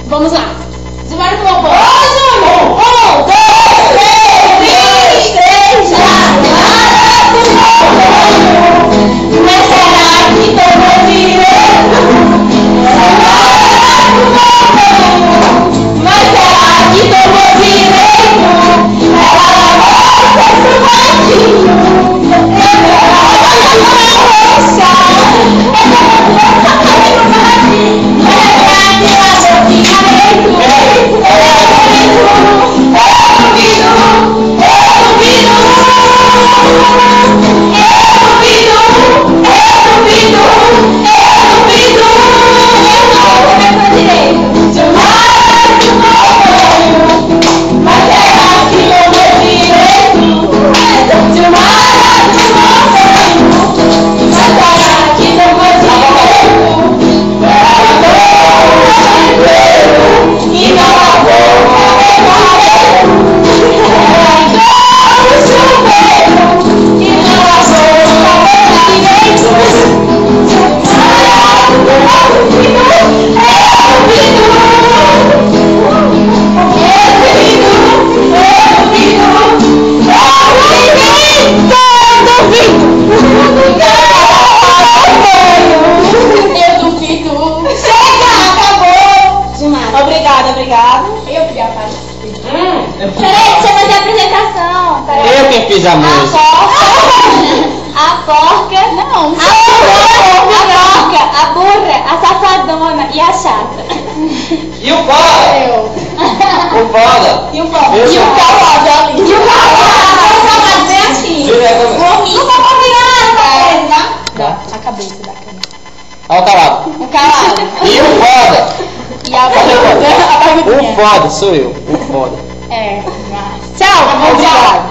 Vamos lá. Gilmar com o apoio. Um, dois, três, já. Mas será que tomou direito? Mas será que tomou direito? Ela lavou seu banquinho. Fiz a música. A porca, não, a burra, a safadona e a chata. E o foda? O foda. E o foda. E o calote ali. E o calote bem assim. Diretamente. Não vai combinar, Dá a cabeça da cama. Olha o calado. o calado. E o foda? E a pergunta. O foda sou eu. O foda. É, mas... Tchau, obrigado.